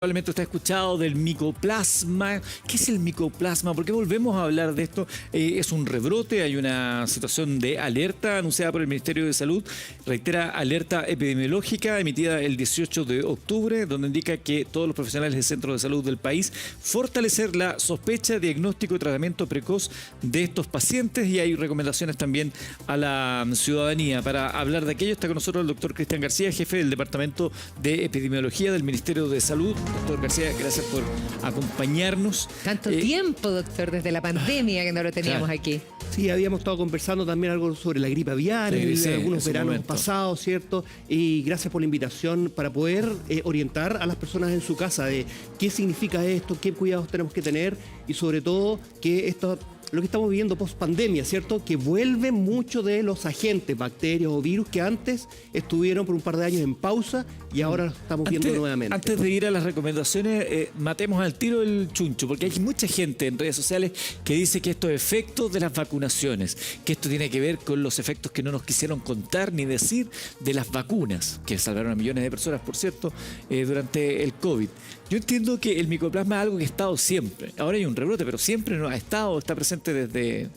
Probablemente usted ha escuchado del micoplasma. ¿Qué es el micoplasma? ¿Por qué volvemos a hablar de esto? Es un rebrote, hay una situación de alerta anunciada por el Ministerio de Salud. Reitera alerta epidemiológica emitida el 18 de octubre, donde indica que todos los profesionales del centro de salud del país fortalecer la sospecha, diagnóstico y tratamiento precoz de estos pacientes, y hay recomendaciones también a la ciudadanía. Para hablar de aquello está con nosotros el doctor Cristian García, jefe del Departamento de Epidemiología del Ministerio de Salud. Doctor García, gracias por acompañarnos. Tanto tiempo, doctor, desde la pandemia que no lo teníamos aquí. Sí, habíamos estado conversando también algo sobre la gripe aviar en algunos veranos pasados, ¿cierto? Y gracias por la invitación para poder orientar a las personas en su casa de qué significa esto, qué cuidados tenemos que tener y sobre todo que esto... Lo que estamos viviendo post pandemia, ¿cierto? Que vuelven muchos de los agentes, bacterias o virus que antes estuvieron por un par de años en pausa y ahora los estamos viendo nuevamente. Antes de ir a las recomendaciones, matemos al tiro el chuncho, porque hay mucha gente en redes sociales que dice que estos efectos de las vacunaciones, que esto tiene que ver con los efectos que no nos quisieron contar ni decir de las vacunas, que salvaron a millones de personas, por cierto, durante el COVID. Yo entiendo que el micoplasma es algo que ha estado siempre. Ahora hay un rebrote, pero siempre no ha estado, está presente desde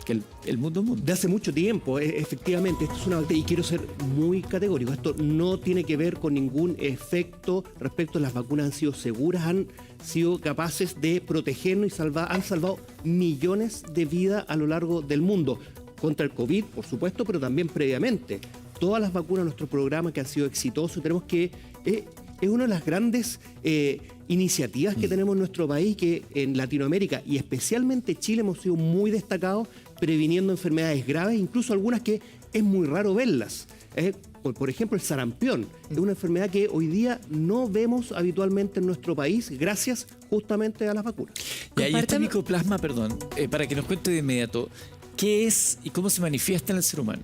que el mundo es mundo. De hace mucho tiempo, efectivamente. Esto es una bacteria, y quiero ser muy categórico, esto no tiene que ver con ningún efecto respecto a las vacunas. Han sido seguras, han sido capaces de protegernos y han salvado millones de vidas a lo largo del mundo. Contra el COVID, por supuesto, pero también previamente. Todas las vacunas de nuestro programa que han sido exitosos, tenemos que... Es una de las grandes iniciativas que tenemos en nuestro país, que en Latinoamérica y especialmente Chile hemos sido muy destacados previniendo enfermedades graves, incluso algunas que es muy raro verlas. Por ejemplo, el sarampión es una enfermedad que hoy día no vemos habitualmente en nuestro país gracias justamente a las vacunas. Y ahí este micoplasma, para que nos cuente de inmediato, ¿qué es y cómo se manifiesta en el ser humano?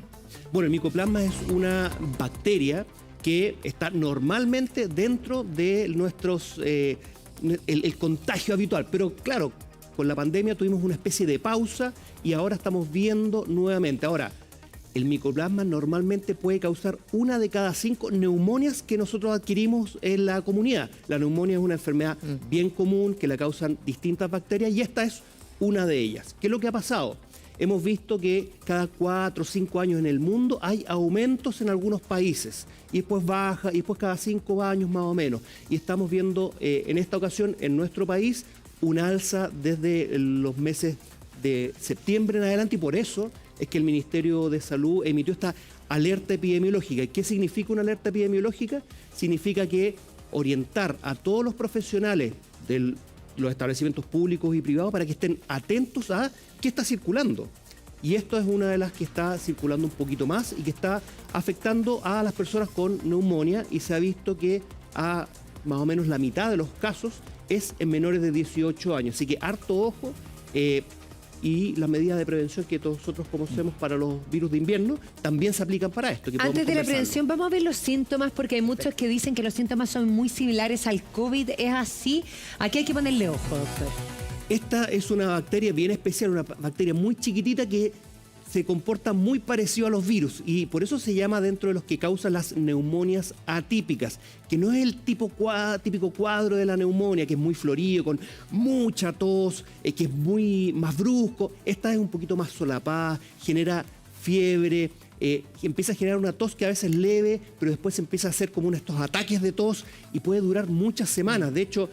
Bueno, el micoplasma es una bacteria que está normalmente dentro de nuestros el contagio habitual. Pero claro, con la pandemia tuvimos una especie de pausa y ahora estamos viendo nuevamente. Ahora, el micoplasma normalmente puede causar 1 de cada 5 neumonias que nosotros adquirimos en la comunidad. La neumonía es una enfermedad bien común que la causan distintas bacterias y esta es una de ellas. ¿Qué es lo que ha pasado? Hemos visto que cada 4 o 5 años en el mundo hay aumentos en algunos países y después baja y después cada 5 años más o menos. Y estamos viendo en esta ocasión en nuestro país una alza desde los meses de septiembre en adelante y por eso es que el Ministerio de Salud emitió esta alerta epidemiológica. ¿Y qué significa una alerta epidemiológica? Significa que orientar a todos los profesionales de los establecimientos públicos y privados para que estén atentos a qué está circulando. Y esto es una de las que está circulando un poquito más y que está afectando a las personas con neumonía y se ha visto que a más o menos la mitad de los casos es en menores de 18 años. Así que harto ojo y las medidas de prevención que todos nosotros conocemos para los virus de invierno también se aplican para esto. Antes de la prevención, vamos a ver los síntomas, porque hay muchos que dicen que los síntomas son muy similares al COVID. ¿Es así? Aquí hay que ponerle ojo, doctor. Esta es una bacteria bien especial, una bacteria muy chiquitita que se comporta muy parecido a los virus y por eso se llama dentro de los que causan las neumonias atípicas, que no es el típico cuadro de la neumonía, que es muy florido, con mucha tos, que es muy más brusco. Esta es un poquito más solapada, genera fiebre, empieza a generar una tos que a veces es leve, pero después empieza a hacer como estos ataques de tos y puede durar muchas semanas. De hecho,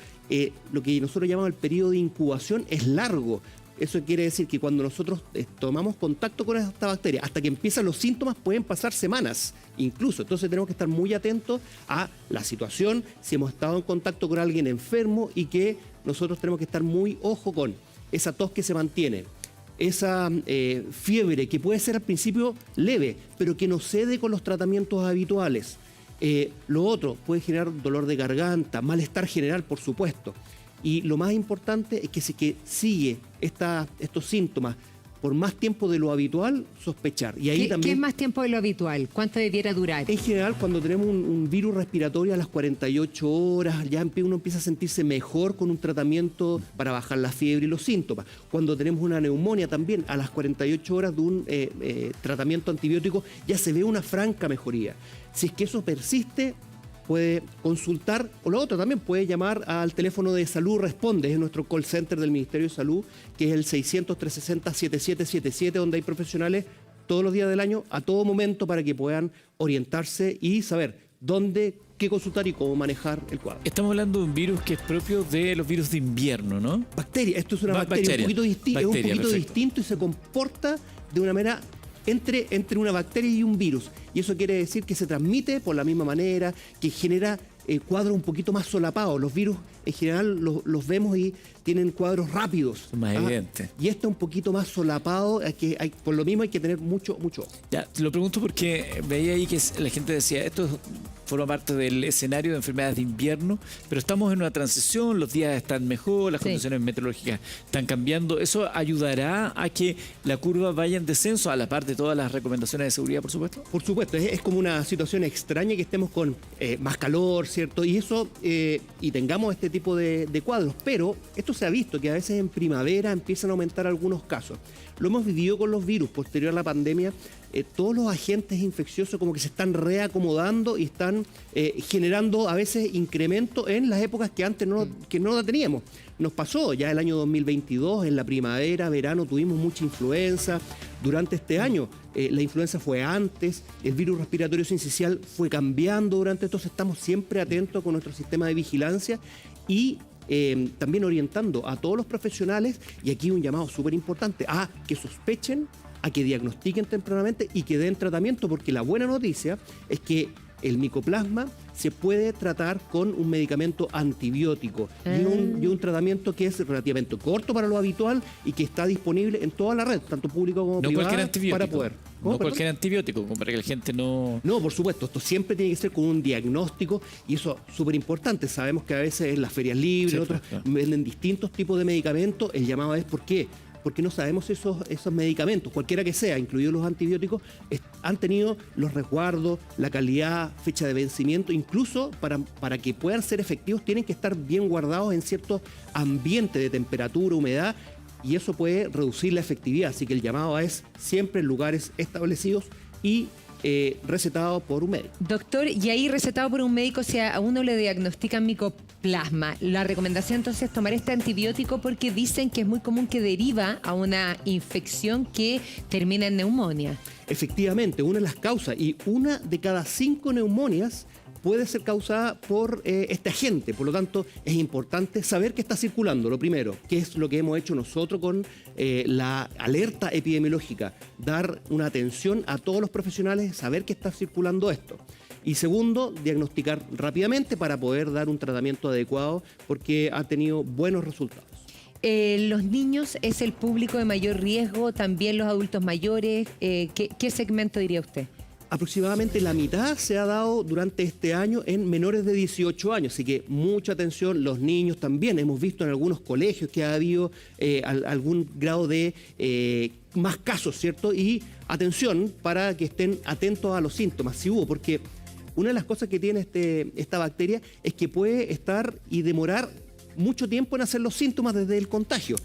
lo que nosotros llamamos el periodo de incubación es largo. Eso quiere decir que cuando nosotros tomamos contacto con esta bacteria, hasta que empiezan los síntomas, pueden pasar semanas incluso. Entonces tenemos que estar muy atentos a la situación, si hemos estado en contacto con alguien enfermo y que nosotros tenemos que estar muy ojo con esa tos que se mantiene. Esa fiebre que puede ser al principio leve, pero que no cede con los tratamientos habituales. Lo otro puede generar dolor de garganta, malestar general, por supuesto. Y lo más importante es que si sigue estos síntomas por más tiempo de lo habitual, sospechar. Y ahí ¿Qué es más tiempo de lo habitual? ¿Cuánto debiera durar? En general, cuando tenemos un virus respiratorio a las 48 horas, ya uno empieza a sentirse mejor con un tratamiento para bajar la fiebre y los síntomas. Cuando tenemos una neumonía también, a las 48 horas de un tratamiento antibiótico, ya se ve una franca mejoría. Si es que eso persiste, puede consultar, o lo otro también, puede llamar al teléfono de Salud Responde, es nuestro call center del Ministerio de Salud, que es el 600-360-7777, donde hay profesionales todos los días del año, a todo momento, para que puedan orientarse y saber dónde, qué consultar y cómo manejar el cuadro. Estamos hablando de un virus que es propio de los virus de invierno, ¿no? Bacteria, esto es una bacteria un poquito, es un poquito distinto y se comporta de una manera entre una bacteria y un virus. Y eso quiere decir que se transmite por la misma manera, que genera cuadros un poquito más solapados. Los virus en general los vemos y tienen cuadros rápidos. Más evidente. Y este un poquito más solapado, por lo mismo hay que tener mucho ojo. Ya, te lo pregunto porque veía ahí que la gente decía, esto forma parte del escenario de enfermedades de invierno, pero estamos en una transición, los días están mejor, las condiciones meteorológicas están cambiando. ¿Eso ayudará a que la curva vaya en descenso, a la par de todas las recomendaciones de seguridad, por supuesto? Por supuesto, es como una situación extraña que estemos con más calor, ¿cierto? Y eso, y tengamos este tipo de cuadros, pero esto se ha visto que a veces en primavera empiezan a aumentar algunos casos. Lo hemos vivido con los virus posterior a la pandemia. Todos los agentes infecciosos como que se están reacomodando y están generando a veces incremento en las épocas que antes no la teníamos. Nos pasó ya el año 2022, en la primavera, verano, tuvimos mucha influenza. Durante este año, la influenza fue antes, el virus respiratorio sincicial fue cambiando durante esto. Estamos siempre atentos con nuestro sistema de vigilancia y también orientando a todos los profesionales, y aquí un llamado súper importante, a que sospechen, a que diagnostiquen tempranamente y que den tratamiento, porque la buena noticia es que el micoplasma se puede tratar con un medicamento antibiótico y un tratamiento que es relativamente corto para lo habitual y que está disponible en toda la red, tanto público como privada, para poder. No cualquier antibiótico, como para que la gente no... No, por supuesto, esto siempre tiene que ser con un diagnóstico, y eso es súper importante. Sabemos que a veces en las ferias libres, otros venden distintos tipos de medicamentos. El llamado es ¿por qué? Porque no sabemos esos medicamentos, cualquiera que sea, incluidos los antibióticos, han tenido los resguardos, la calidad, fecha de vencimiento. Incluso para que puedan ser efectivos tienen que estar bien guardados en cierto ambiente de temperatura, humedad, y eso puede reducir la efectividad. Así que el llamado es siempre en lugares establecidos y recetado por un médico. Doctor, y ahí recetado por un médico, si a uno le diagnostican micoplasma, la recomendación entonces es tomar este antibiótico, porque dicen que es muy común que deriva a una infección que termina en neumonía. Efectivamente, una de las causas, y una de cada 5 neumonias puede ser causada por este agente. Por lo tanto, es importante saber que está circulando, lo primero, que es lo que hemos hecho nosotros con la alerta epidemiológica, dar una atención a todos los profesionales, saber que está circulando esto. Y segundo, diagnosticar rápidamente para poder dar un tratamiento adecuado, porque ha tenido buenos resultados. ¿Los niños es el público de mayor riesgo? ¿También los adultos mayores? ¿Qué segmento diría usted? Aproximadamente la mitad se ha dado durante este año en menores de 18 años, así que mucha atención, los niños también. Hemos visto en algunos colegios que ha habido algún grado de más casos, ¿cierto? Y atención para que estén atentos a los síntomas, si hubo, porque una de las cosas que tiene esta bacteria es que puede estar y demorar mucho tiempo en hacer los síntomas desde el contagio.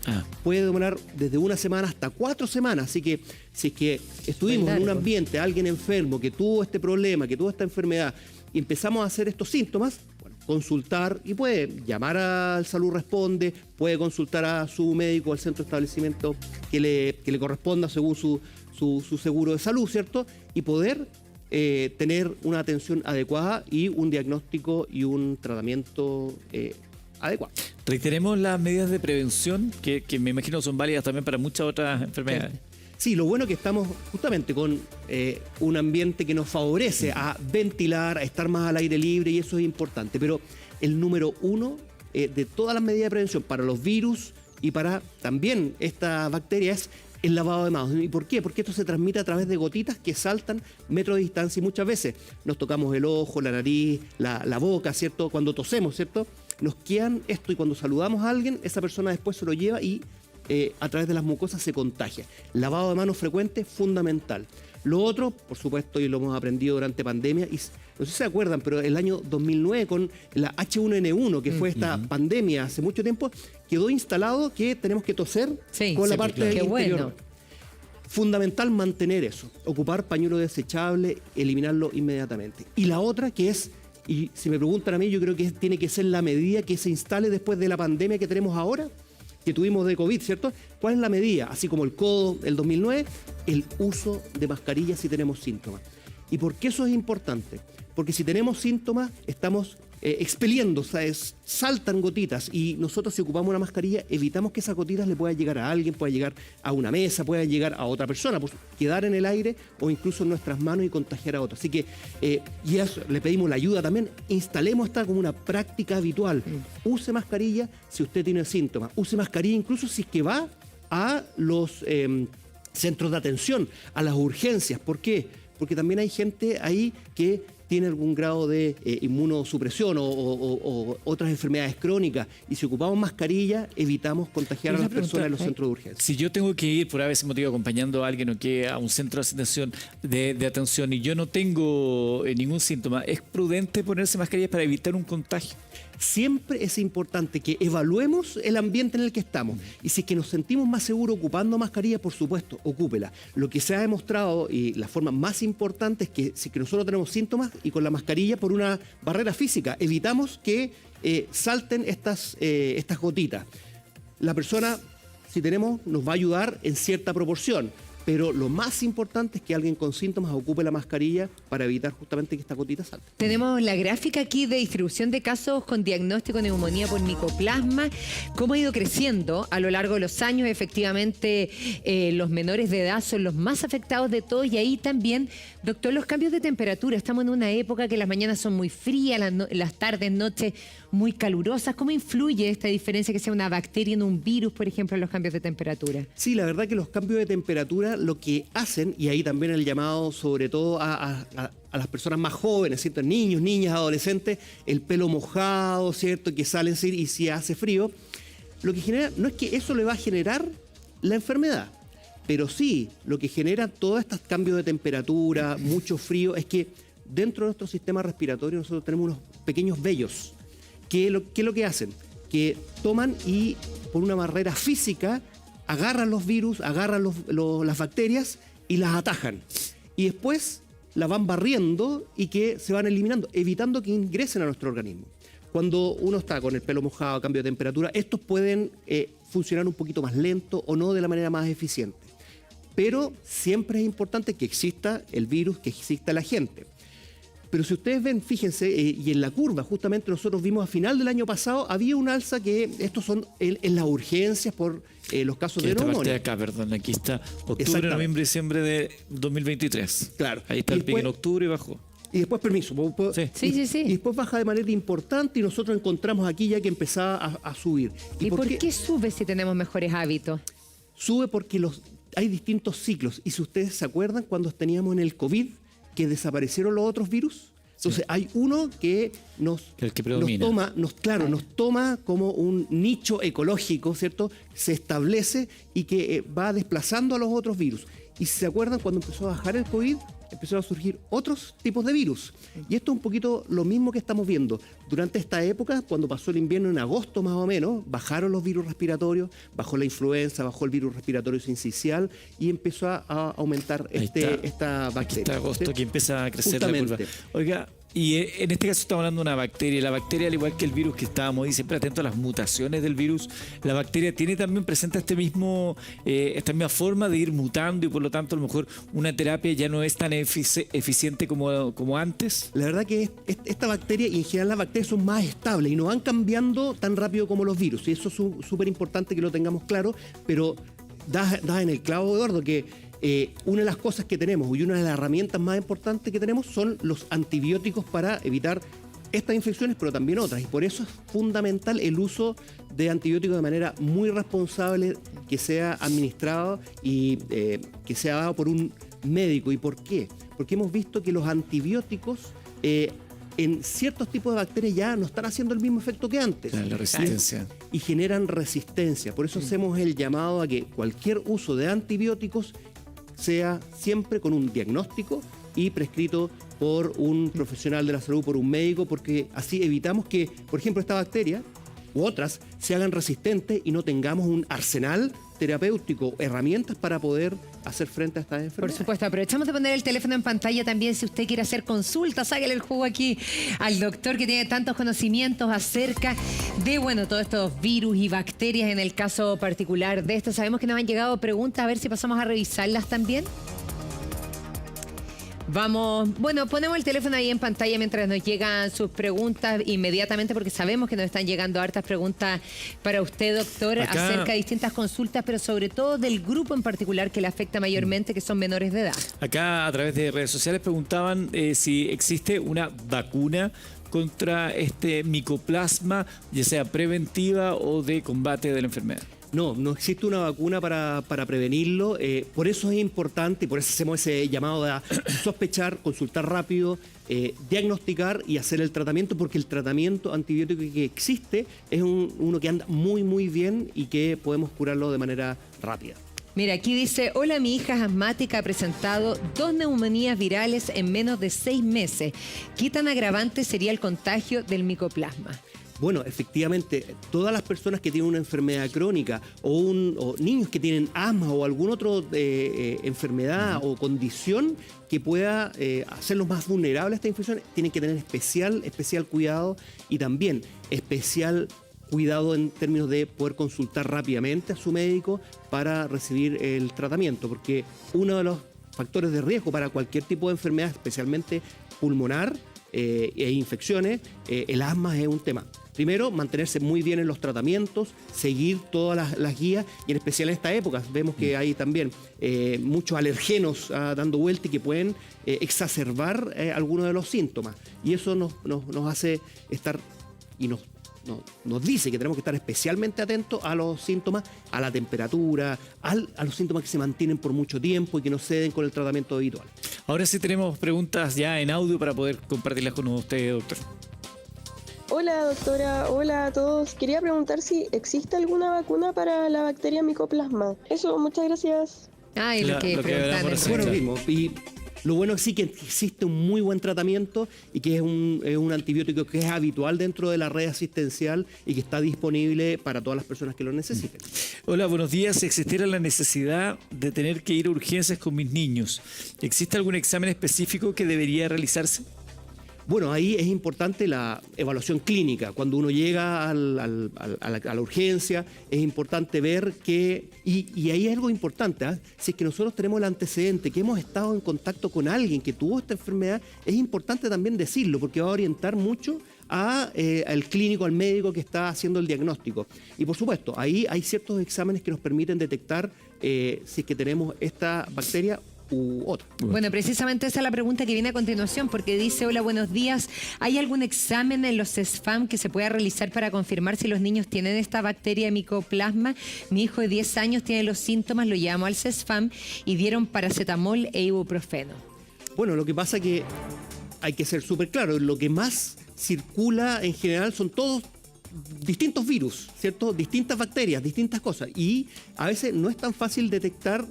Puede demorar desde 1 semana hasta 4 semanas, así que si es que estuvimos en un ambiente, alguien enfermo que tuvo este problema, que tuvo esta enfermedad, y empezamos a hacer estos síntomas, bueno, consultar, y puede llamar al Salud Responde, puede consultar a su médico, al centro de establecimiento que le corresponda según su seguro de salud, ¿cierto? Y poder tener una atención adecuada y un diagnóstico y un tratamiento adecuado. Reiteremos las medidas de prevención que me imagino son válidas también para muchas otras enfermedades. Sí, lo bueno es que estamos justamente con un ambiente que nos favorece a ventilar, a estar más al aire libre, y eso es importante. Pero el número 1 de todas las medidas de prevención para los virus y para también esta bacteria es el lavado de manos. ¿Y por qué? Porque esto se transmite a través de gotitas que saltan metros de distancia, y muchas veces nos tocamos el ojo, la nariz, la boca, ¿cierto? Cuando tosemos, ¿cierto? Nos quedan esto, y cuando saludamos a alguien, esa persona después se lo lleva y a través de las mucosas se contagia. Lavado de manos frecuente, fundamental. Lo otro, por supuesto, y lo hemos aprendido durante pandemia, y no sé si se acuerdan, pero el año 2009 con la H1N1, que fue esta pandemia hace mucho tiempo, quedó instalado que tenemos que toser con la parte interior. Bueno. Fundamental mantener eso, ocupar pañuelo desechable, eliminarlo inmediatamente. Y la otra, que es Y si me preguntan a mí, yo creo que tiene que ser la medida que se instale después de la pandemia que tenemos ahora, que tuvimos de COVID, ¿cierto? ¿Cuál es la medida? Así como el codo, el 2009, el uso de mascarillas si tenemos síntomas. ¿Y por qué eso es importante? Porque si tenemos síntomas, estamos expeliendo, o sea, saltan gotitas, y nosotros, si ocupamos una mascarilla, evitamos que esas gotitas le puedan llegar a alguien, puedan llegar a una mesa, puedan llegar a otra persona, pues quedar en el aire o incluso en nuestras manos y contagiar a otros. Así que, y eso, le pedimos la ayuda también, instalemos esta como una práctica habitual. Use mascarilla si usted tiene síntomas, use mascarilla incluso si es que va a los centros de atención, a las urgencias. ¿Por qué? Porque también hay gente ahí que tiene algún grado de inmunosupresión o otras enfermedades crónicas, y si ocupamos mascarilla evitamos contagiar a las personas en los centros de urgencia. Si yo tengo que ir por ese motivo acompañando a alguien o que a un centro de atención y yo no tengo ningún síntoma, ¿es prudente ponerse mascarilla para evitar un contagio? Siempre es importante que evaluemos el ambiente en el que estamos, y si es que nos sentimos más seguros ocupando mascarilla, por supuesto, ocúpela. Lo que se ha demostrado, y la forma más importante, es que si es que nosotros tenemos síntomas, y con la mascarilla, por una barrera física, evitamos que salten estas gotitas. La persona, si tenemos, nos va a ayudar en cierta proporción, pero lo más importante es que alguien con síntomas ocupe la mascarilla para evitar justamente que esta gotita salte. Tenemos la gráfica aquí de distribución de casos con diagnóstico de neumonía por micoplasma, cómo ha ido creciendo a lo largo de los años. Efectivamente, los menores de edad son los más afectados de todos, y ahí también, doctor, los cambios de temperatura. Estamos en una época que las mañanas son muy frías, las tardes, noches muy calurosas. ¿Cómo influye esta diferencia, que sea una bacteria en un virus, por ejemplo, en los cambios de temperatura? Sí, la verdad que los cambios de temperatura lo que hacen, y ahí también el llamado sobre todo a las personas más jóvenes, ¿cierto? Niños, niñas, adolescentes, el pelo mojado, ¿cierto? Que salen y si hace frío, lo que genera, no es que eso le va a generar la enfermedad, pero sí, lo que genera todos estos cambios de temperatura, mucho frío, es que dentro de nuestro sistema respiratorio nosotros tenemos unos pequeños vellos. ¿Qué es lo que hacen? Que toman y por una barrera física agarran los virus, agarran las bacterias y las atajan. Y después las van barriendo y que se van eliminando, evitando que ingresen a nuestro organismo. Cuando uno está con el pelo mojado, cambio de temperatura, estos pueden funcionar un poquito más lento o no de la manera más eficiente. Pero siempre es importante que exista el virus, que exista el agente. Pero si ustedes ven, fíjense, y en la curva, justamente nosotros vimos a final del año pasado, había un alza que estos son en las urgencias por los casos de neumonía. Esta parte de acá, perdón, aquí está octubre, noviembre, diciembre de 2023. Claro. Ahí está el pico en octubre y bajó. Y después, permiso. Sí. Y después baja de manera importante y nosotros encontramos aquí ya que empezaba a subir. ¿Y por qué sube si tenemos mejores hábitos? Sube porque hay distintos ciclos. Y si ustedes se acuerdan, cuando teníamos en el COVID, que desaparecieron los otros virus. Entonces hay uno que nos toma como un nicho ecológico, ¿cierto? Se establece y que va desplazando a los otros virus. Y si se acuerdan, cuando empezó a bajar el COVID, empezaron a surgir otros tipos de virus. Y esto es un poquito lo mismo que estamos viendo. Durante esta época, cuando pasó el invierno en agosto más o menos, bajaron los virus respiratorios, bajó la influenza, bajó el virus respiratorio sincicial y empezó a aumentar esta bacteria. Aquí está agosto, que empieza a crecer la curva. Oiga, y en este caso estamos hablando de una bacteria. La bacteria, al igual que el virus que estábamos ahí siempre atentos a las mutaciones del virus, la bacteria presenta esta misma forma de ir mutando, y por lo tanto a lo mejor una terapia ya no es tan eficiente como antes. La verdad que esta bacteria, y en general las bacterias son más estables y no van cambiando tan rápido como los virus, y eso es súper importante que lo tengamos claro, pero da en el clavo, Eduardo, que una de las cosas que tenemos y una de las herramientas más importantes que tenemos son los antibióticos para evitar estas infecciones, pero también otras. Y por eso es fundamental el uso de antibióticos de manera muy responsable, que sea administrado y que sea dado por un médico. ¿Y por qué? Porque hemos visto que los antibióticos en ciertos tipos de bacterias ya no están haciendo el mismo efecto que antes. La resistencia. Y generan resistencia. Por eso hacemos el llamado a que cualquier uso de antibióticos sea siempre con un diagnóstico y prescrito por un profesional de la salud, por un médico, porque así evitamos que, por ejemplo, esta bacteria, u otras se hagan resistentes y no tengamos un arsenal terapéutico, herramientas para poder hacer frente a estas enfermedades. Por supuesto, aprovechamos de poner el teléfono en pantalla también si usted quiere hacer consultas, sáquele el jugo aquí al doctor que tiene tantos conocimientos acerca de, bueno, todos estos virus y bacterias en el caso particular de esto. Sabemos que nos han llegado preguntas, a ver si pasamos a revisarlas también. Vamos, bueno, ponemos el teléfono ahí en pantalla mientras nos llegan sus preguntas inmediatamente, porque sabemos que nos están llegando hartas preguntas para usted, doctor, acerca de distintas consultas, pero sobre todo del grupo en particular que le afecta mayormente, que son menores de edad. Acá a través de redes sociales preguntaban si existe una vacuna contra este micoplasma, ya sea preventiva o de combate de la enfermedad. No existe una vacuna para prevenirlo. Por eso es importante, y por eso hacemos ese llamado a sospechar, consultar rápido, diagnosticar y hacer el tratamiento, porque el tratamiento antibiótico que existe es uno que anda muy, muy bien y que podemos curarlo de manera rápida. Mira, aquí dice, hola, mi hija es asmática, ha presentado 2 neumonías virales en menos de 6 meses. ¿Qué tan agravante sería el contagio del micoplasma? Bueno, efectivamente, todas las personas que tienen una enfermedad crónica o niños que tienen asma o alguna otra enfermedad o condición que pueda hacerlos más vulnerables a esta infección, tienen que tener especial cuidado y también especial cuidado en términos de poder consultar rápidamente a su médico para recibir el tratamiento, porque uno de los factores de riesgo para cualquier tipo de enfermedad, especialmente pulmonar e infecciones, el asma es un tema. Primero, mantenerse muy bien en los tratamientos, seguir todas las guías y en especial en estas épocas vemos que hay también muchos alergenos dando vuelta y que pueden exacerbar algunos de los síntomas. Y eso nos hace estar y nos dice que tenemos que estar especialmente atentos a los síntomas, a la temperatura, a los síntomas que se mantienen por mucho tiempo y que no ceden con el tratamiento habitual. Ahora sí tenemos preguntas ya en audio para poder compartirlas con usted, doctor. Hola doctora, hola a todos. Quería preguntar si existe alguna vacuna para la bacteria micoplasma. Eso, muchas gracias. Ay, lo que preguntan. Bueno, mismo. Y lo bueno sí que existe un muy buen tratamiento y que es un antibiótico que es habitual dentro de la red asistencial y que está disponible para todas las personas que lo necesiten. Hola, buenos días. Si existiera la necesidad de tener que ir a urgencias con mis niños, ¿existe algún examen específico que debería realizarse? Bueno, ahí es importante la evaluación clínica. Cuando uno llega a la urgencia, es importante ver que... Y ahí es algo importante, ¿eh? Si es que nosotros tenemos el antecedente, que hemos estado en contacto con alguien que tuvo esta enfermedad, es importante también decirlo, porque va a orientar mucho al clínico, al médico que está haciendo el diagnóstico. Y por supuesto, ahí hay ciertos exámenes que nos permiten detectar si es que tenemos esta bacteria u otra. Bueno, precisamente esa es la pregunta que viene a continuación, porque dice, hola, buenos días, ¿hay algún examen en los CESFAM que se pueda realizar para confirmar si los niños tienen esta bacteria micoplasma? Mi hijo de 10 años tiene los síntomas, lo llevamos al CESFAM y dieron paracetamol e ibuprofeno. Bueno, lo que pasa es que hay que ser súper claro, lo que más circula en general son todos distintos virus, ¿cierto? Distintas bacterias, distintas cosas, y a veces no es tan fácil detectar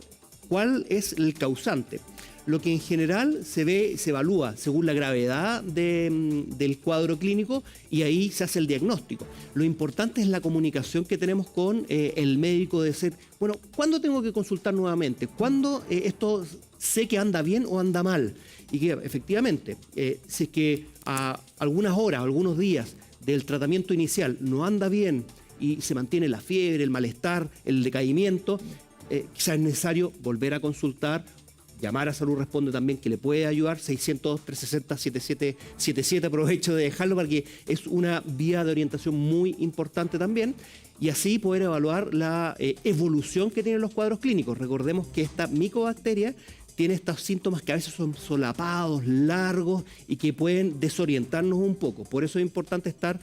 cuál es el causante. Lo que en general se evalúa según la gravedad del cuadro clínico y ahí se hace el diagnóstico. Lo importante es la comunicación que tenemos con el médico de ser, bueno, ¿cuándo tengo que consultar nuevamente? ¿Cuándo esto sé que anda bien o anda mal? Y que efectivamente, si es que a algunas horas, algunos días del tratamiento inicial no anda bien y se mantiene la fiebre, el malestar, el decaimiento, quizás es necesario volver a consultar, llamar a Salud Responde también, que le puede ayudar, 600-360-7777, aprovecho de dejarlo porque es una vía de orientación muy importante también, y así poder evaluar la evolución que tienen los cuadros clínicos. Recordemos que esta micobacteria tiene estos síntomas que a veces son solapados, largos y que pueden desorientarnos un poco. Por eso es importante estar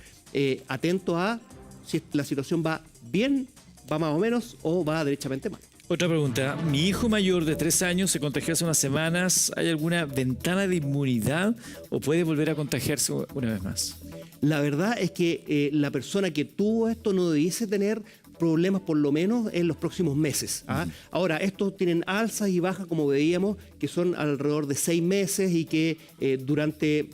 atento a si la situación va bien, va más o menos o va derechamente mal. Otra pregunta. Mi hijo mayor de 3 años se contagió hace unas semanas. ¿Hay alguna ventana de inmunidad o puede volver a contagiarse una vez más? La verdad es que la persona que tuvo esto no debiese tener problemas por lo menos en los próximos meses. ¿Ah? Ahora, estos tienen alzas y bajas, como veíamos, que son alrededor de 6 meses y que durante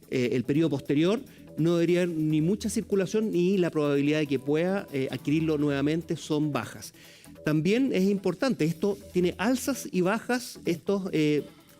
el periodo posterior no debería haber ni mucha circulación ni la probabilidad de que pueda adquirirlo nuevamente son bajas. También es importante, esto tiene alzas y bajas,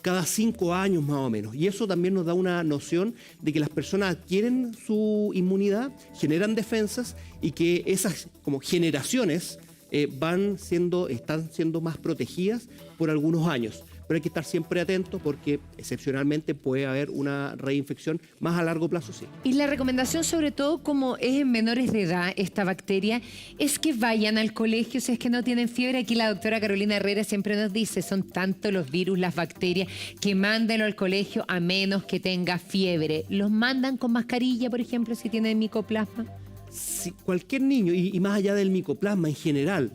cada 5 años más o menos. Y eso también nos da una noción de que las personas adquieren su inmunidad, generan defensas y que esas como generaciones están siendo más protegidas por algunos años. Pero hay que estar siempre atentos porque excepcionalmente puede haber una reinfección más a largo plazo, sí. Y la recomendación, sobre todo como es en menores de edad esta bacteria, es que vayan al colegio si es que no tienen fiebre. Aquí la doctora Carolina Herrera siempre nos dice, son tantos los virus, las bacterias, que mándenlo al colegio a menos que tenga fiebre. ¿Los mandan con mascarilla, por ejemplo, si tienen micoplasma? Si cualquier niño, y más allá del micoplasma en general,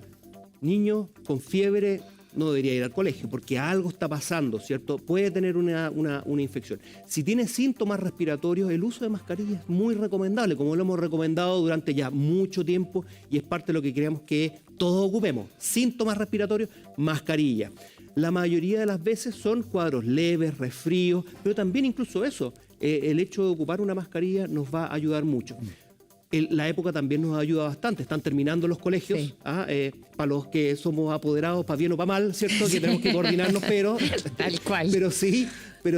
niño con fiebre no debería ir al colegio porque algo está pasando, ¿cierto? Puede tener una infección. Si tiene síntomas respiratorios, el uso de mascarilla es muy recomendable, como lo hemos recomendado durante ya mucho tiempo y es parte de lo que queremos que todos ocupemos. Síntomas respiratorios, mascarilla. La mayoría de las veces son cuadros leves, resfríos, pero también incluso eso, el hecho de ocupar una mascarilla nos va a ayudar mucho. La época también nos ayuda bastante. Están terminando los colegios, sí. Para los que somos apoderados, para bien o para mal, ¿cierto? Que tenemos que coordinarnos, pero tal cual. Pero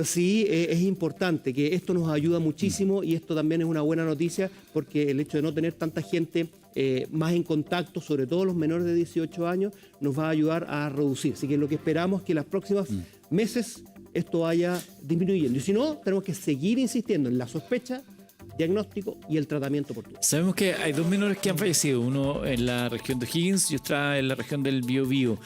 sí es importante que esto nos ayuda muchísimo y esto también es una buena noticia porque el hecho de no tener tanta gente más en contacto, sobre todo los menores de 18 años, nos va a ayudar a reducir. Así que lo que esperamos es que en los próximos meses esto vaya disminuyendo. Y si no, tenemos que seguir insistiendo en la sospecha, diagnóstico y el tratamiento oportuno. Sabemos que hay 2 menores que han fallecido, uno en la región de O'Higgins y otra en la región del Biobío.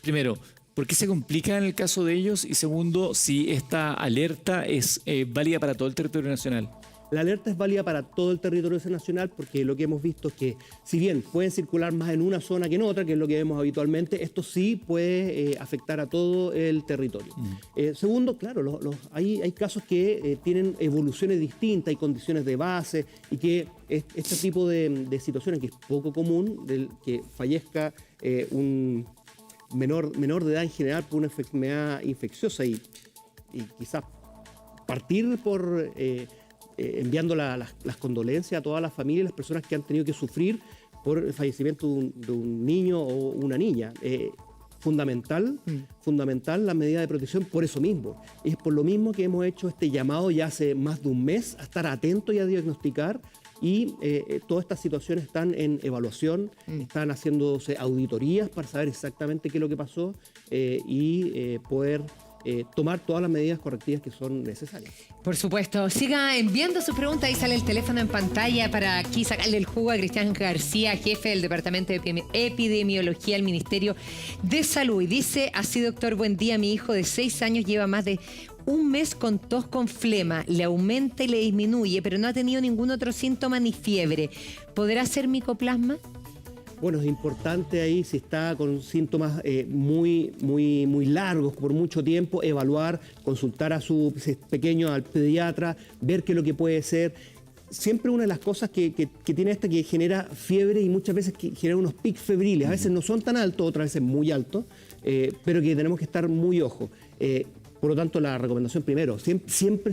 Primero, ¿por qué se complica en el caso de ellos? Y segundo, si esta alerta es válida para todo el territorio nacional. La alerta es válida para todo el territorio nacional porque lo que hemos visto es que si bien pueden circular más en una zona que en otra, que es lo que vemos habitualmente, esto sí puede afectar a todo el territorio. Segundo, claro, hay casos que tienen evoluciones distintas, hay condiciones de base y que este tipo de situaciones que es poco común, que fallezca un menor de edad en general por una enfermedad infecciosa y quizás partir por... enviando las condolencias a todas las familias y las personas que han tenido que sufrir por el fallecimiento de un niño o una niña. Fundamental la medida de protección por eso mismo. Es por lo mismo que hemos hecho este llamado ya hace más de un mes a estar atentos y a diagnosticar y todas estas situaciones están en evaluación, están haciéndose auditorías para saber exactamente qué es lo que pasó y poder... tomar todas las medidas correctivas que son necesarias. Por supuesto. Siga enviando sus preguntas. Ahí sale el teléfono en pantalla para aquí sacarle el jugo a Cristian García, jefe del Departamento de Epidemiología del Ministerio de Salud. Y dice, así doctor, buen día, mi hijo de 6 años lleva más de un mes con tos con flema, le aumenta y le disminuye, pero no ha tenido ningún otro síntoma ni fiebre. ¿Podrá ser micoplasma? Bueno, es importante ahí, si está con síntomas muy largos por mucho tiempo, evaluar, consultar a su pequeño, al pediatra, ver qué es lo que puede ser. Siempre una de las cosas que tiene que genera fiebre y muchas veces que genera unos pics febriles. A veces no son tan altos, otras veces muy altos, pero que tenemos que estar muy ojo. Por lo tanto, la recomendación primero, siempre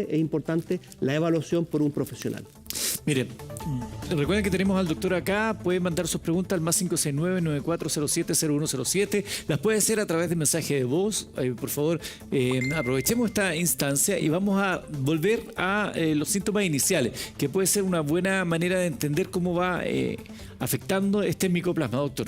es importante la evaluación por un profesional. Mire, recuerden que tenemos al doctor acá, pueden mandar sus preguntas al más 569-9407-0107, las puede hacer a través de mensaje de voz. Por favor, aprovechemos esta instancia y vamos a volver a los síntomas iniciales, que puede ser una buena manera de entender cómo va afectando este micoplasma, doctor.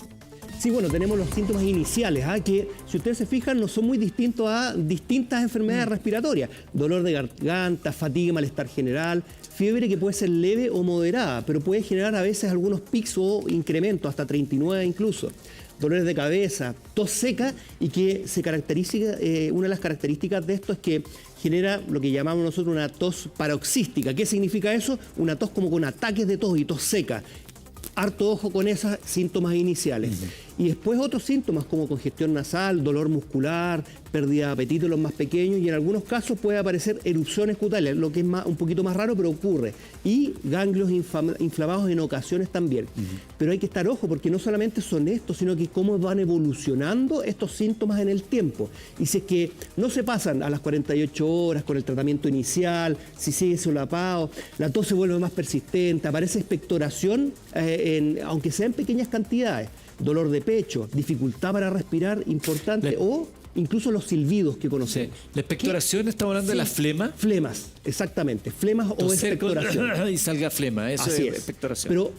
Sí, bueno, tenemos los síntomas iniciales, que si ustedes se fijan no son muy distintos a distintas enfermedades respiratorias. Dolor de garganta, fatiga, malestar general, fiebre que puede ser leve o moderada, pero puede generar a veces algunos pics o incrementos, hasta 39 incluso. Dolores de cabeza, tos seca y que se caracteriza, una de las características de esto es que genera lo que llamamos nosotros una tos paroxística. ¿Qué significa eso? Una tos como con ataques de tos y tos seca. Harto ojo con esos síntomas iniciales. Y después otros síntomas como congestión nasal, dolor muscular, pérdida de apetito en los más pequeños y en algunos casos puede aparecer erupciones cutáneas, lo que es un poquito más raro, pero ocurre. Y ganglios inflamados en ocasiones también. Pero hay que estar ojo porque no solamente son estos, sino que cómo van evolucionando estos síntomas en el tiempo. Y si es que no se pasan a las 48 horas con el tratamiento inicial, si sigue solapado, la tos se vuelve más persistente, aparece expectoración, aunque sea en pequeñas cantidades, dolor de pecho, dificultad para respirar importante o incluso los silbidos que conocemos. Sí. ¿La expectoración estamos hablando de la flema? Flemas, exactamente. Flemas o Toser expectoración. y salga flema, eso Así es es. expectoración. Pero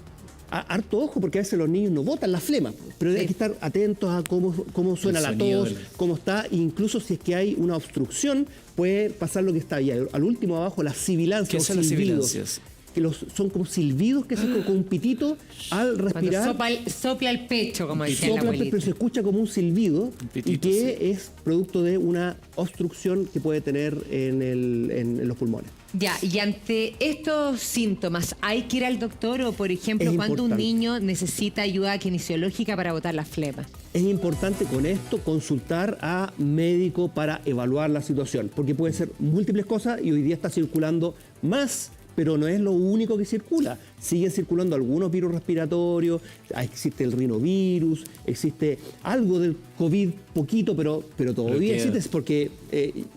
harto ojo porque a veces los niños no botan la flema, pero hay que estar atentos a cómo suena El la sonido tos, cómo está, incluso si es que hay una obstrucción, puede pasar lo que está ahí. Al último abajo, las sibilancias. ¿Qué son las silbidos, sibilancias? que son como silbidos que se hacen con un pitito al respirar. Cuando sopla el pecho, como decía la Sopla, abuelita. pero se escucha como un silbido pitito, y que sí. es producto de una obstrucción que puede tener en los pulmones. Ya, y ante estos síntomas, ¿hay que ir al doctor o, por ejemplo, Es cuando un importante. niño necesita ayuda kinesiológica para botar la flema? Es importante con esto consultar a médico para evaluar la situación, porque pueden ser múltiples cosas y hoy día está circulando más, pero no es lo único que circula. Siguen circulando algunos virus respiratorios, existe el rinovirus, existe algo del COVID, poquito, pero todavía queda. existe porque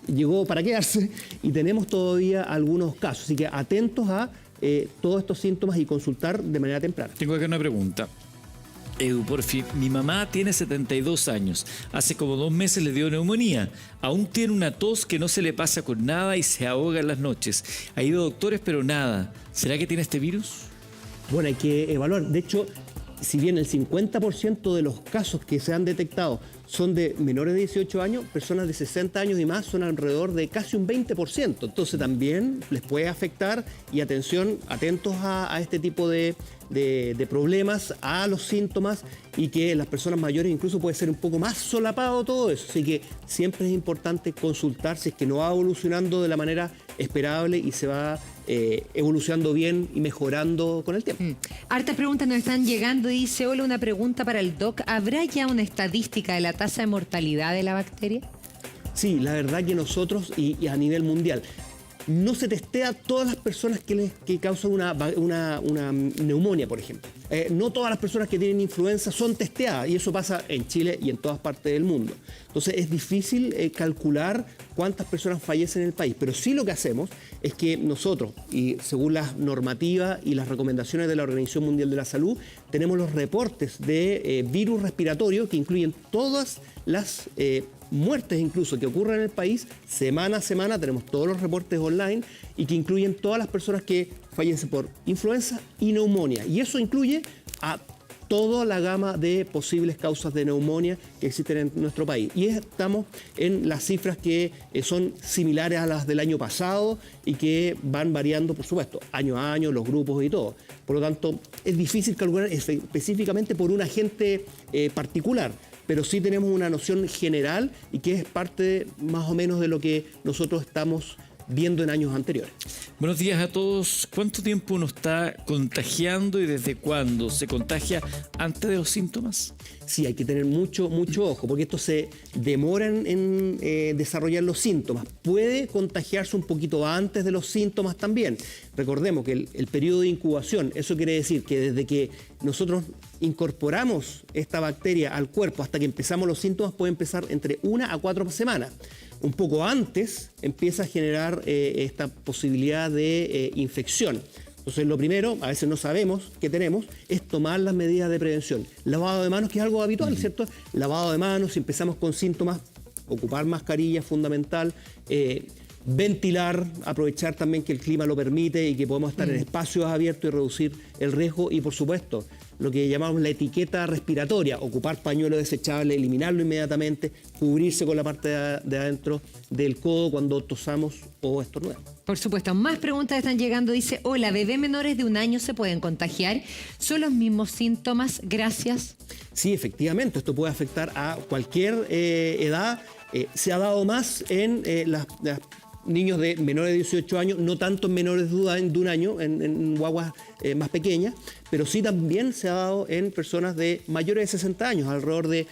llegó para quedarse y tenemos todavía algunos casos. Así que atentos a todos estos síntomas y consultar de manera temprana. Tengo acá una pregunta. Edu, por fin, mi mamá tiene 72 años. Hace como 2 meses le dio neumonía. Aún tiene una tos que no se le pasa con nada y se ahoga en las noches. Ha ido a doctores, pero nada. ¿Será que tiene este virus? Bueno, hay que evaluar. De hecho, si bien el 50% de los casos que se han detectado son de menores de 18 años, personas de 60 años y más son alrededor de casi un 20%. Entonces también les puede afectar y atención, atentos a este tipo de problemas, a los síntomas y que las personas mayores incluso puede ser un poco más solapado todo eso. Así que siempre es importante consultar si es que no va evolucionando de la manera esperable y se va evolucionando bien y mejorando con el tiempo. Hartas preguntas nos están llegando. Dice, hola, una pregunta para el doc. ¿Habrá ya una estadística de la tasa de mortalidad de la bacteria? Sí, la verdad que nosotros y a nivel mundial no se testea a todas las personas que causan una neumonía, por ejemplo. No todas las personas que tienen influenza son testeadas y eso pasa en Chile y en todas partes del mundo. Entonces es difícil calcular cuántas personas fallecen en el país, pero sí lo que hacemos es que nosotros, y según las normativas y las recomendaciones de la Organización Mundial de la Salud, tenemos los reportes de virus respiratorio que incluyen todas las muertes incluso que ocurren en el país, semana a semana tenemos todos los reportes online y que incluyen todas las personas que fallecen por influenza y neumonía. Y eso incluye a toda la gama de posibles causas de neumonía que existen en nuestro país. Y estamos en las cifras que son similares a las del año pasado y que van variando, por supuesto, año a año, los grupos y todo. Por lo tanto, es difícil calcular específicamente por un agente particular, pero sí tenemos una noción general y que es parte más o menos de lo que nosotros estamos viendo en años anteriores. Buenos días a todos. ¿Cuánto tiempo uno está contagiando y desde cuándo? ¿Se contagia antes de los síntomas? Sí, hay que tener mucho ojo, porque esto se demora en desarrollar los síntomas. Puede contagiarse un poquito antes de los síntomas también. Recordemos que el periodo de incubación, eso quiere decir que desde que nosotros incorporamos esta bacteria al cuerpo hasta que empezamos los síntomas puede empezar entre 1 a 4 semanas. Un poco antes empieza a generar esta posibilidad de infección. Entonces, lo primero, a veces no sabemos qué tenemos, es tomar las medidas de prevención. Lavado de manos, que es algo habitual, ¿cierto? Lavado de manos, si empezamos con síntomas, ocupar mascarilla, fundamental. Ventilar, aprovechar también que el clima lo permite y que podemos estar en espacios abiertos y reducir el riesgo. Y, por supuesto, lo que llamamos la etiqueta respiratoria, ocupar pañuelo desechable, eliminarlo inmediatamente, cubrirse con la parte de adentro del codo cuando tosamos o estornudamos. Por supuesto, más preguntas están llegando. Dice, hola, ¿bebés menores de 1 año se pueden contagiar? ¿Son los mismos síntomas? Gracias. Sí, efectivamente, esto puede afectar a cualquier edad. Se ha dado más en las niños de menores de 18 años, no tanto en menores de un año, en guaguas más pequeñas, pero sí también se ha dado en personas de mayores de 60 años, alrededor de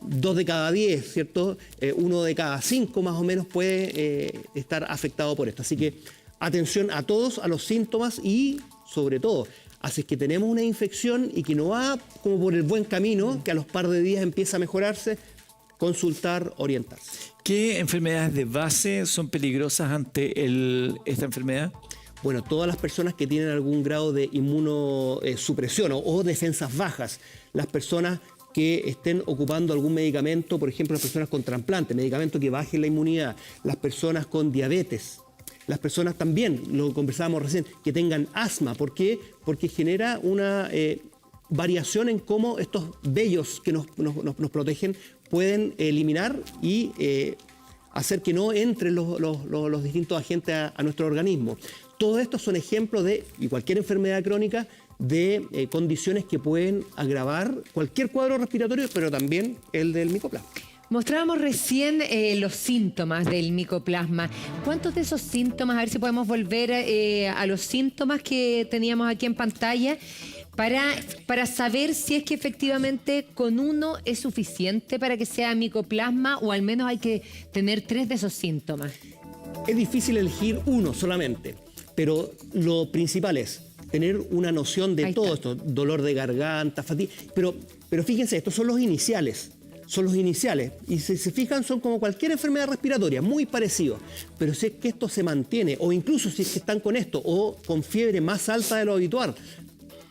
2 de cada 10, ¿cierto? 1 de cada 5 más o menos puede estar afectado por esto. Así que atención a todos, a los síntomas y sobre todo, así es que tenemos una infección y que no va como por el buen camino, que a los par de días empieza a mejorarse, consultar, orientarse. ¿Qué enfermedades de base son peligrosas ante esta enfermedad? Bueno, todas las personas que tienen algún grado de inmunosupresión o defensas bajas, las personas que estén ocupando algún medicamento, por ejemplo, las personas con trasplante, medicamento que baje la inmunidad, las personas con diabetes, las personas también, lo conversábamos recién, que tengan asma. ¿Por qué? Porque genera una variación en cómo estos vellos que nos protegen pueden eliminar y hacer que no entren los distintos agentes a nuestro organismo. Todo esto son ejemplos de, y cualquier enfermedad crónica, de condiciones que pueden agravar cualquier cuadro respiratorio, pero también el del micoplasma. Mostrábamos recién los síntomas del micoplasma. ¿Cuántos de esos síntomas, a ver si podemos volver a los síntomas que teníamos aquí en pantalla, para saber si es que efectivamente con uno es suficiente para que sea micoplasma o al menos hay que tener 3 de esos síntomas? Es difícil elegir uno solamente, pero lo principal es tener una noción de todo esto, dolor de garganta, fatiga, pero fíjense, estos son los iniciales. Son los iniciales. Y si se fijan, son como cualquier enfermedad respiratoria, muy parecido. Pero si es que esto se mantiene, o incluso si es que están con esto, o con fiebre más alta de lo habitual,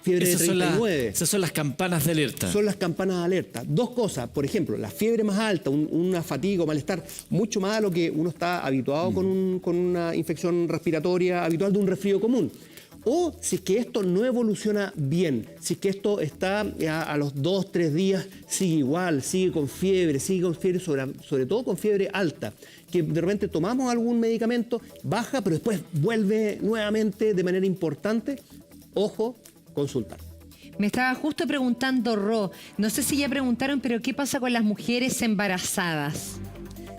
fiebre de 39. Esas son las campanas de alerta. Son las campanas de alerta. 2 cosas, por ejemplo, la fiebre más alta, una fatiga o malestar, mucho más a lo que uno está habituado con una infección respiratoria habitual de un resfrío común. O si es que esto no evoluciona bien, si es que esto está a los 2-3 días, sigue igual, sigue con fiebre, sobre todo con fiebre alta, que de repente tomamos algún medicamento, baja, pero después vuelve nuevamente de manera importante, ojo, consultar. Me estaba justo preguntando Ro, no sé si ya preguntaron, pero ¿qué pasa con las mujeres embarazadas?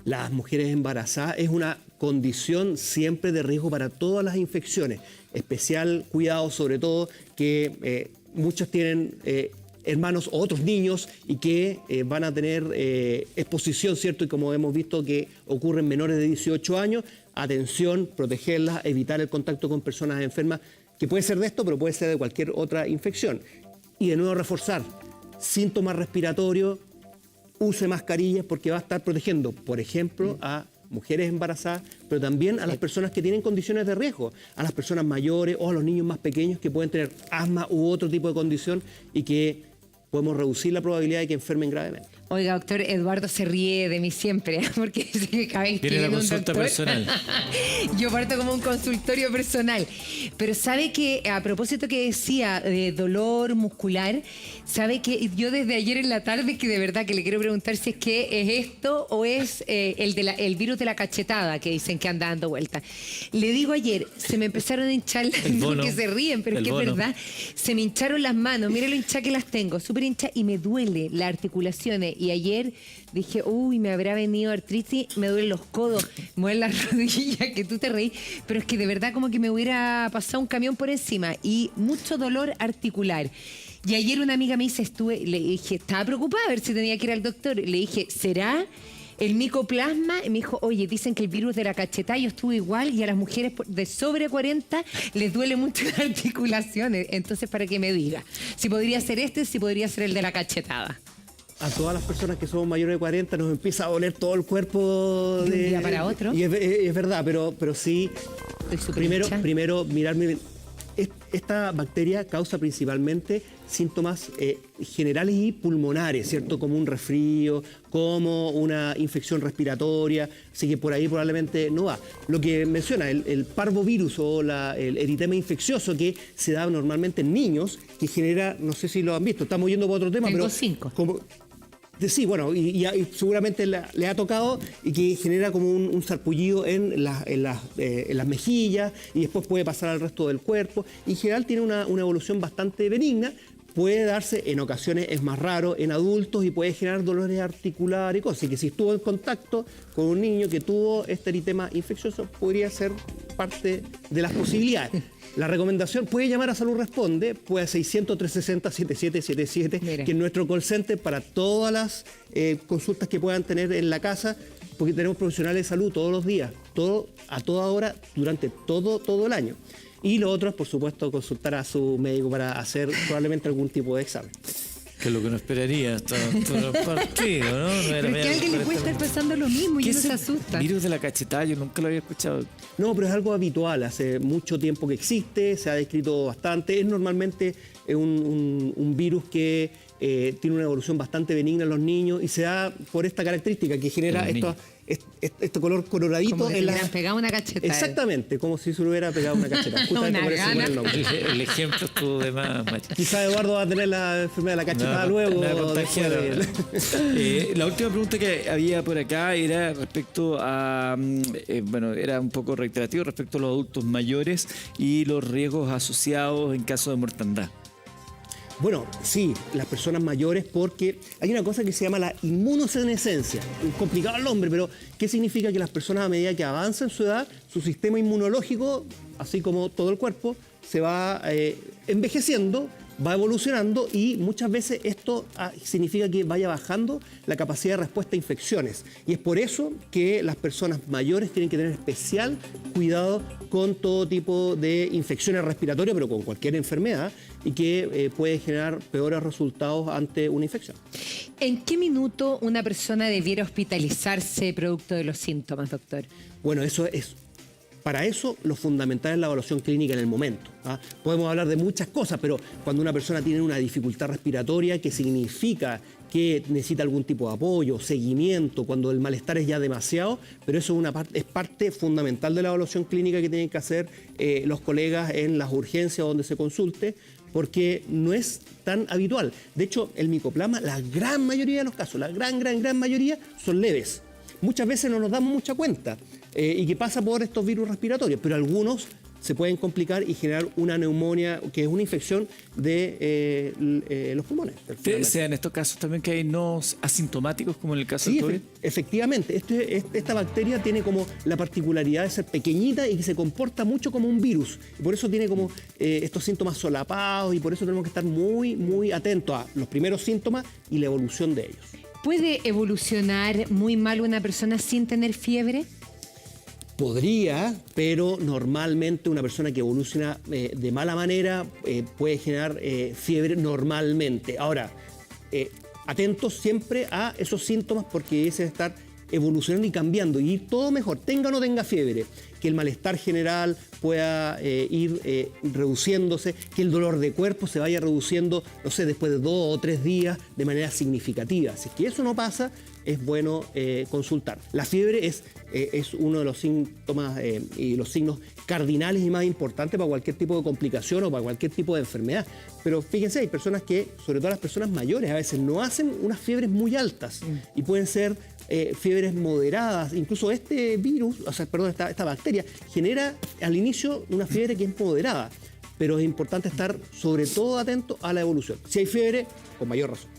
Las mujeres embarazadas es una condición siempre de riesgo para todas las infecciones. Especial cuidado, sobre todo, que muchos tienen hermanos o otros niños y que van a tener exposición, ¿cierto? Y como hemos visto que ocurre en menores de 18 años, atención, protegerlas, evitar el contacto con personas enfermas, que puede ser de esto, pero puede ser de cualquier otra infección. Y de nuevo reforzar, síntomas respiratorios, use mascarillas porque va a estar protegiendo, por ejemplo, a mujeres embarazadas, pero también a las personas que tienen condiciones de riesgo, a las personas mayores o a los niños más pequeños que pueden tener asma u otro tipo de condición y que podemos reducir la probabilidad de que enfermen gravemente. Oiga, doctor, Eduardo se ríe de mí siempre, porque cada vez que Tiene la viene un consulta doctor, personal. yo parto como un consultorio personal. Pero sabe que, a propósito que decía de dolor muscular, sabe que yo desde ayer en la tarde, que de verdad que le quiero preguntar si es que es esto o es el virus de la cachetada que dicen que anda dando vuelta. Le digo ayer, se me empezaron a hinchar las manos, que se ríen, pero es que es verdad, se me hincharon las manos, mire lo hincha que las tengo, súper hincha, y me duele las articulaciones. Y ayer dije, uy, me habrá venido artritis, me duelen los codos, me duelen las rodillas, que tú te reís, pero es que de verdad como que me hubiera pasado un camión por encima y mucho dolor articular. Y ayer una amiga me dice, le dije, estaba preocupada a ver si tenía que ir al doctor, le dije, ¿será el micoplasma? Y me dijo, oye, dicen que el virus de la cachetada, yo estuve igual, y a las mujeres de sobre 40 les duele mucho las articulaciones, entonces para que me diga, si podría ser si podría ser el de la cachetada. A todas las personas que somos mayores de 40 nos empieza a doler todo el cuerpo de un día para otro. Y es verdad, pero sí, primero mirarme bien. Esta bacteria causa principalmente síntomas generales y pulmonares, ¿cierto? Como un resfrío, como una infección respiratoria, así que por ahí probablemente no va. Lo que menciona, el parvovirus o el eritema infeccioso que se da normalmente en niños, que genera, no sé si lo han visto, estamos yendo por otro tema, Tengo pero 5. Sí, bueno, y seguramente le ha tocado y que genera como un sarpullido en las mejillas y después puede pasar al resto del cuerpo. Y en general tiene una evolución bastante benigna, puede darse, en ocasiones es más raro, en adultos y puede generar dolores articulares y cosas. Así que si estuvo en contacto con un niño que tuvo este eritema infeccioso, podría ser parte de las posibilidades. La recomendación, puede llamar a Salud Responde, puede a 600-360-7777, Mira. que es nuestro call center para todas las consultas que puedan tener en la casa, porque tenemos profesionales de salud todos los días, a toda hora, durante todo el año. Y lo otro es, por supuesto, consultar a su médico para hacer probablemente algún tipo de examen. Que es lo que uno esperaría hasta los partidos, ¿no? Pero es que a alguien le puede estar pasando lo mismo y ¿Qué uno es se el asusta. virus de la cachetada? Yo nunca lo había escuchado. No, pero es algo habitual, hace mucho tiempo que existe, se ha descrito bastante. Es normalmente un virus que tiene una evolución bastante benigna en los niños y se da por esta característica que genera este color coloradito Como que en le la... han pegado una cachetada. Exactamente, como si se le hubiera pegado una cachetada. Justamente Una por eso gana. fue el nombre. El ejemplo estuvo de más, Macho. Quizá Eduardo va a tener la enfermedad de la cachetada Me luego. va a contagiar después ahora. de- La última pregunta que había por acá era respecto a, bueno, era un poco reiterativo respecto a los adultos mayores y los riesgos asociados en caso de mortandad. Bueno, sí, las personas mayores, porque hay una cosa que se llama la inmunosenescencia. Complicado el nombre, pero ¿qué significa? Que las personas, a medida que avanzan su edad, su sistema inmunológico, así como todo el cuerpo, se va envejeciendo, va evolucionando y muchas veces esto significa que vaya bajando la capacidad de respuesta a infecciones. Y es por eso que las personas mayores tienen que tener especial cuidado con todo tipo de infecciones respiratorias, pero con cualquier enfermedad, y que puede generar peores resultados ante una infección. ¿En qué minuto una persona debiera hospitalizarse producto de los síntomas, doctor? Bueno, para eso lo fundamental es la evaluación clínica en el momento. Podemos hablar de muchas cosas, pero cuando una persona tiene una dificultad respiratoria, que significa que necesita algún tipo de apoyo, seguimiento, cuando el malestar es ya demasiado, pero eso es parte fundamental de la evaluación clínica que tienen que hacer los colegas en las urgencias donde se consulte, porque no es tan habitual. De hecho, el micoplasma, la gran mayoría de los casos, la gran mayoría, son leves. Muchas veces no nos damos mucha cuenta y que pasa por estos virus respiratorios, pero algunos se pueden complicar y generar una neumonía, que es una infección de los pulmones. ¿Se dan estos casos también que hay no asintomáticos, como en el caso Sí, del COVID? efectivamente. Esta bacteria tiene como la particularidad de ser pequeñita y que se comporta mucho como un virus. Y por eso tiene como estos síntomas solapados y por eso tenemos que estar muy atentos a los primeros síntomas y la evolución de ellos. ¿Puede evolucionar muy mal una persona sin tener fiebre? Podría, pero normalmente una persona que evoluciona de mala manera puede generar fiebre normalmente. Ahora, atentos siempre a esos síntomas porque ese es estar evolucionando y cambiando y ir todo mejor, tenga o no tenga fiebre, que el malestar general pueda ir reduciéndose, que el dolor de cuerpo se vaya reduciendo, no sé, después de 2 o 3 días de manera significativa. Si es que eso no pasa, es bueno consultar. La fiebre es uno de los síntomas y los signos cardinales y más importantes para cualquier tipo de complicación o para cualquier tipo de enfermedad. Pero fíjense, hay personas que, sobre todo las personas mayores, a veces no hacen unas fiebres muy altas y pueden ser fiebres moderadas. Incluso este virus, esta bacteria, genera al inicio una fiebre que es moderada. Pero es importante estar sobre todo atento a la evolución. Si hay fiebre, con mayor razón.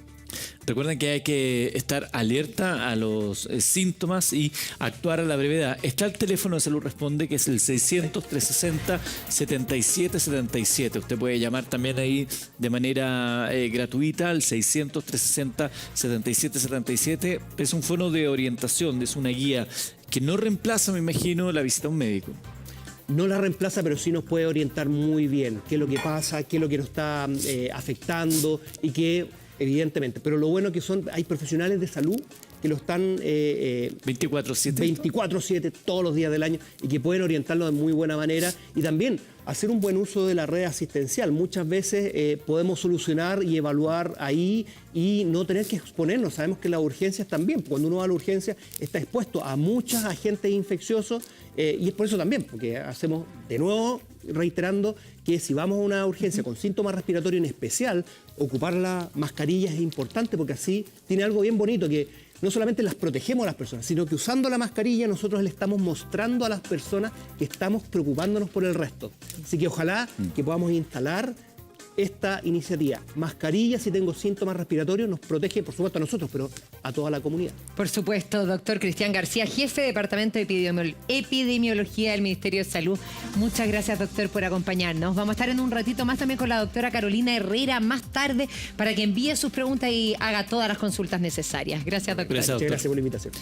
Recuerden que hay que estar alerta a los síntomas y actuar a la brevedad. Está el teléfono de Salud Responde, que es el 600-360-7777. Usted puede llamar también ahí de manera gratuita al 600-360-7777. Es un fono de orientación, es una guía que no reemplaza, me imagino, la visita a un médico. No la reemplaza, pero sí nos puede orientar muy bien qué es lo que pasa, qué es lo que nos está afectando y qué... Evidentemente, pero lo bueno que hay profesionales de salud que lo están 24/7. 24/7 todos los días del año y que pueden orientarlo de muy buena manera y también hacer un buen uso de la red asistencial. Muchas veces podemos solucionar y evaluar ahí y no tener que exponernos. Sabemos que las urgencias también, cuando uno va a la urgencia está expuesto a muchos agentes infecciosos y es por eso también, porque hacemos de nuevo, reiterando, que si vamos a una urgencia con síntomas respiratorios en especial, ocupar la mascarilla es importante porque así tiene algo bien bonito que no solamente las protegemos a las personas, sino que usando la mascarilla nosotros le estamos mostrando a las personas que estamos preocupándonos por el resto. Así que ojalá que podamos instalar esta iniciativa. Mascarilla si tengo síntomas respiratorios, nos protege, por supuesto, a nosotros, pero a toda la comunidad. Por supuesto, doctor Cristian García, jefe de Departamento de Epidemiología del Ministerio de Salud. Muchas gracias, doctor, por acompañarnos. Vamos a estar en un ratito más también con la doctora Carolina Herrera más tarde para que envíe sus preguntas y haga todas las consultas necesarias. Gracias, doctor. Gracias, doctor. Muchas gracias por la invitación.